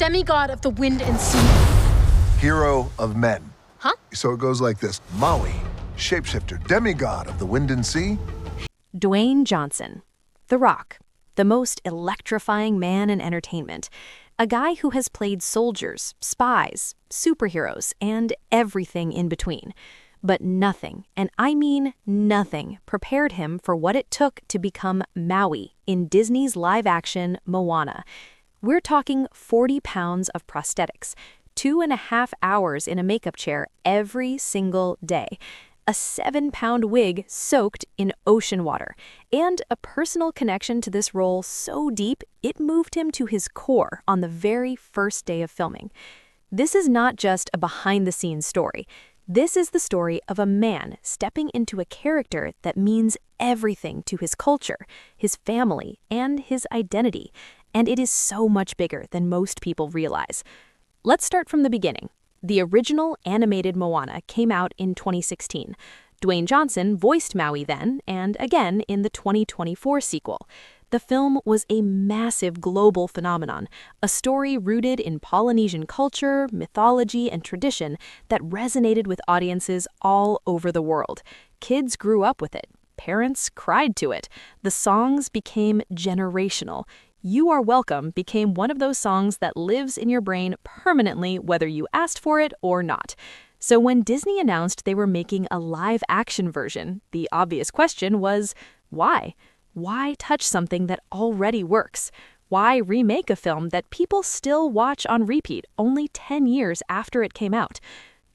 demigod of the wind and sea. Hero of men. Huh? So it goes like this. Maui, shapeshifter, demigod of the wind and sea. Dwayne Johnson, The Rock, the most electrifying man in entertainment. A guy who has played soldiers, spies, superheroes, and everything in between. But nothing, and I mean nothing, prepared him for what it took to become Maui in Disney's live-action Moana. We're talking 40 pounds of prosthetics, 2.5 hours in a makeup chair every single day, a 7-pound wig soaked in ocean water, and a personal connection to this role so deep it moved him to his core on the very first day of filming. This is not just a behind-the-scenes story. This is the story of a man stepping into a character that means everything to his culture, his family, and his identity, and it is so much bigger than most people realize. Let's start from the beginning. The original animated Moana came out in 2016. Dwayne Johnson voiced Maui then, and again in the 2024 sequel. The film was a massive global phenomenon, a story rooted in Polynesian culture, mythology, and tradition that resonated with audiences all over the world. Kids grew up with it. Parents cried to it. The songs became generational. You Are Welcome became one of those songs that lives in your brain permanently whether you asked for it or not. So when Disney announced they were making a live-action version, the obvious question was, why? Why touch something that already works? Why remake a film that people still watch on repeat only 10 years after it came out?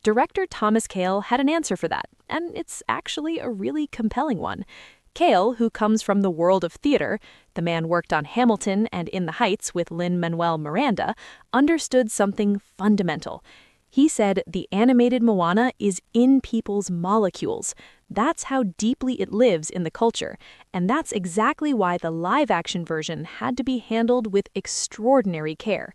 Director Thomas Kail had an answer for that, and it's actually a really compelling one. Kail, who comes from the world of theater, the man worked on Hamilton and In the Heights with Lin-Manuel Miranda, understood something fundamental. He said the animated Moana is in people's molecules. That's how deeply it lives in the culture, and that's exactly why the live-action version had to be handled with extraordinary care.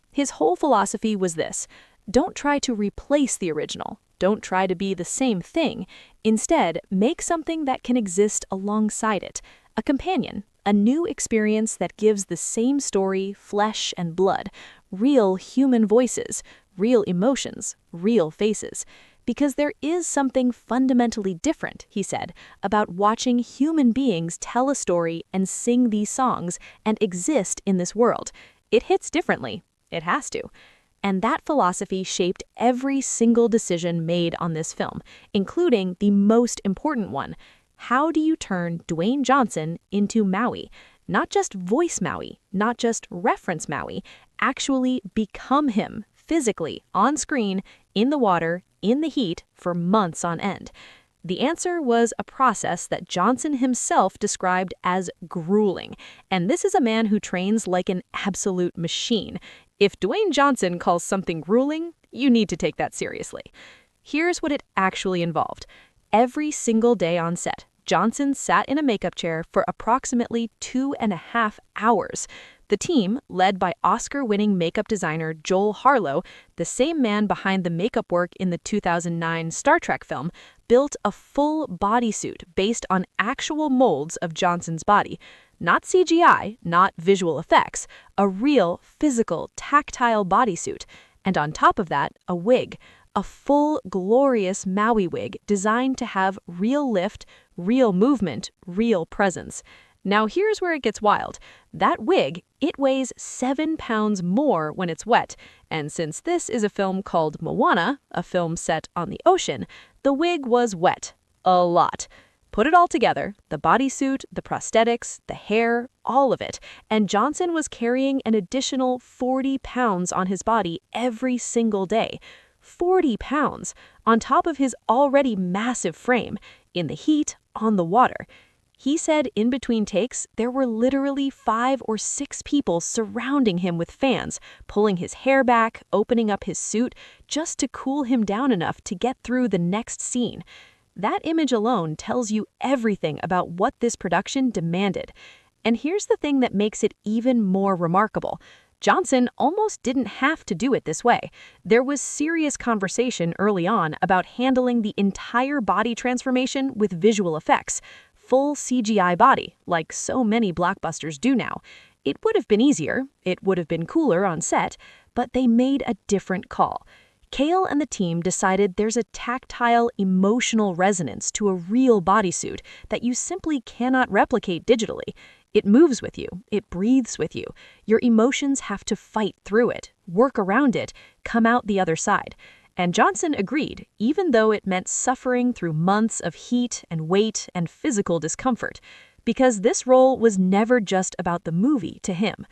His whole philosophy was this: don't try to replace the original. Don't try to be the same thing. Instead, make something that can exist alongside it, a companion, a new experience that gives the same story flesh and blood, real human voices, real emotions, real faces. Because there is something fundamentally different, he said, about watching human beings tell a story and sing these songs and exist in this world. It hits differently. It has to. And that philosophy shaped every single decision made on this film, including the most important one. How do you turn Dwayne Johnson into Maui? Not just voice Maui, not just reference Maui, actually become him physically, on screen, in the water, in the heat, for months on end. The answer was a process that Johnson himself described as grueling, and this is a man who trains like an absolute machine. If Dwayne Johnson calls something grueling, you need to take that seriously. Here's what it actually involved. Every single day on set, Johnson sat in a makeup chair for approximately 2.5 hours. The team, led by Oscar-winning makeup designer Joel Harlow, the same man behind the makeup work in the 2009 Star Trek film, built a full bodysuit based on actual molds of Johnson's body. Not CGI, not visual effects, a real, physical, tactile bodysuit. And on top of that, a wig, a full, glorious Maui wig designed to have real lift, real movement, real presence. Now here's where it gets wild. That wig, it weighs 7 pounds more when it's wet. And since this is a film called Moana, a film set on the ocean, the wig was wet. A lot. Put it all together, the bodysuit, the prosthetics, the hair, all of it, and Johnson was carrying an additional 40 pounds on his body every single day. 40 pounds, on top of his already massive frame, in the heat, on the water. He said in between takes, there were literally 5 or 6 people surrounding him with fans, pulling his hair back, opening up his suit, just to cool him down enough to get through the next scene. That image alone tells you everything about what this production demanded. And here's the thing that makes it even more remarkable. Johnson almost didn't have to do it this way. There was serious conversation early on about handling the entire body transformation with visual effects. Full CGI body, like so many blockbusters do now. It would have been easier, it would have been cooler on set, but they made a different call. Kale and the team decided there's a tactile, emotional resonance to a real bodysuit that you simply cannot replicate digitally. It moves with you. It breathes with you. Your emotions have to fight through it, work around it, come out the other side. And Johnson agreed, even though it meant suffering through months of heat and weight and physical discomfort, because this role was never just about the movie to him.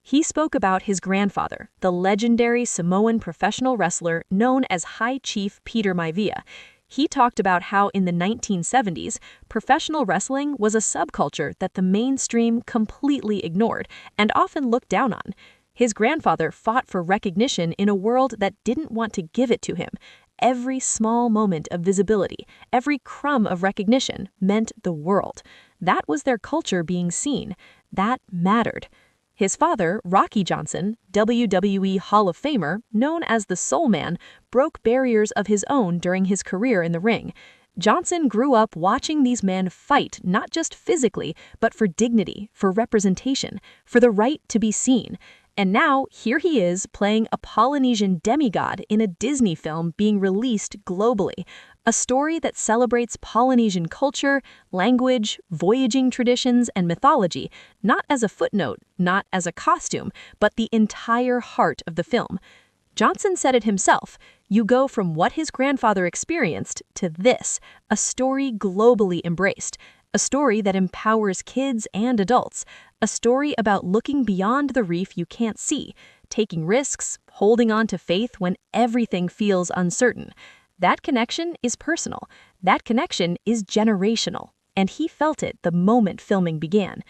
He spoke about his grandfather, the legendary Samoan professional wrestler known as High Chief Peter Maivia. He talked about how in the 1970s, professional wrestling was a subculture that the mainstream completely ignored and often looked down on. His grandfather fought for recognition in a world that didn't want to give it to him. Every small moment of visibility, every crumb of recognition meant the world. That was their culture being seen. That mattered. His father, Rocky Johnson, WWE Hall of Famer, known as the Soul Man, broke barriers of his own during his career in the ring. Johnson grew up watching these men fight not just physically, but for dignity, for representation, for the right to be seen. And now, here he is playing a Polynesian demigod in a Disney film being released globally. A story that celebrates Polynesian culture, language, voyaging traditions, and mythology, not as a footnote, not as a costume, but the entire heart of the film. Johnson said it himself, you go from what his grandfather experienced to this, a story globally embraced. A story that empowers kids and adults. A story about looking beyond the reef you can't see, taking risks, holding on to faith when everything feels uncertain. That connection is personal. That connection is generational. And he felt it the moment filming began.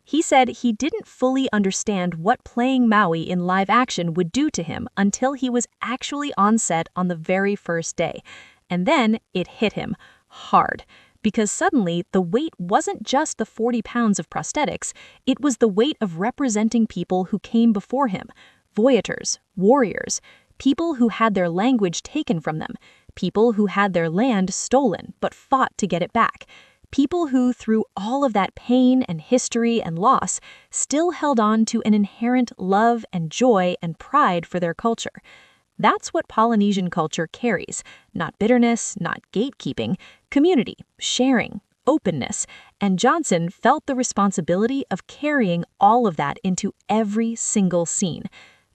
He said he didn't fully understand what playing Maui in live action would do to him until he was actually on set on the very first day. And then it hit him hard. Because suddenly, the weight wasn't just the 40 pounds of prosthetics, it was the weight of representing people who came before him, voyagers, warriors, people who had their language taken from them, people who had their land stolen but fought to get it back, people who, through all of that pain and history and loss, still held on to an inherent love and joy and pride for their culture. That's what Polynesian culture carries, not bitterness, not gatekeeping, community, sharing, openness, and Johnson felt the responsibility of carrying all of that into every single scene.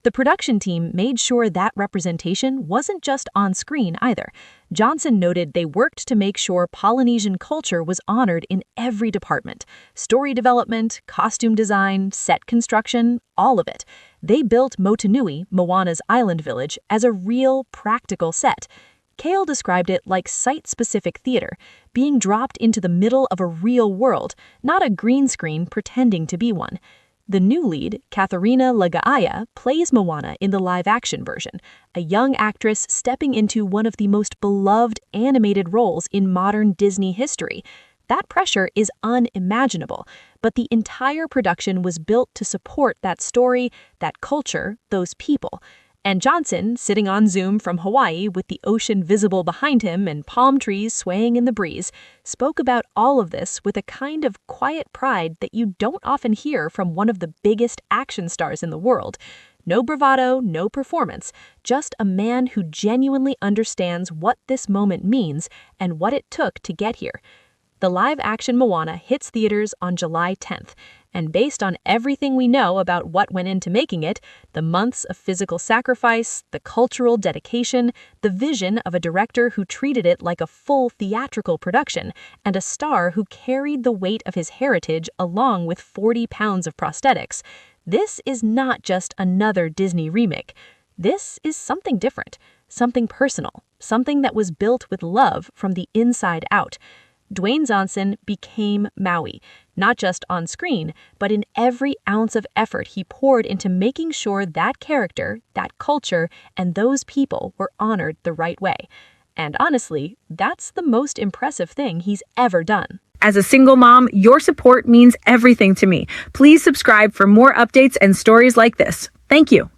The production team made sure that representation wasn't just on screen either. Johnson noted they worked to make sure Polynesian culture was honored in every department: story development, costume design, set construction, all of it. They built Motunui, Moana's island village, as a real, practical set. Kale described it like site-specific theater, being dropped into the middle of a real world, not a green screen pretending to be one. The new lead, Katharina Lagaaya, plays Moana in the live-action version, a young actress stepping into one of the most beloved animated roles in modern Disney history. That pressure is unimaginable, but the entire production was built to support that story, that culture, those people. And Johnson, sitting on Zoom from Hawaii with the ocean visible behind him and palm trees swaying in the breeze, spoke about all of this with a kind of quiet pride that you don't often hear from one of the biggest action stars in the world. No bravado, no performance, just a man who genuinely understands what this moment means and what it took to get here. The live-action Moana hits theaters on July 10th, and based on everything we know about what went into making it, the months of physical sacrifice, the cultural dedication, the vision of a director who treated it like a full theatrical production, and a star who carried the weight of his heritage along with 40 pounds of prosthetics, this is not just another Disney remake. This is something different, something personal, something that was built with love from the inside out. Dwayne Johnson became Maui, not just on screen, but in every ounce of effort he poured into making sure that character, that culture, and those people were honored the right way. And honestly, that's the most impressive thing he's ever done. As a single mom, your support means everything to me. Please subscribe for more updates and stories like this. Thank you.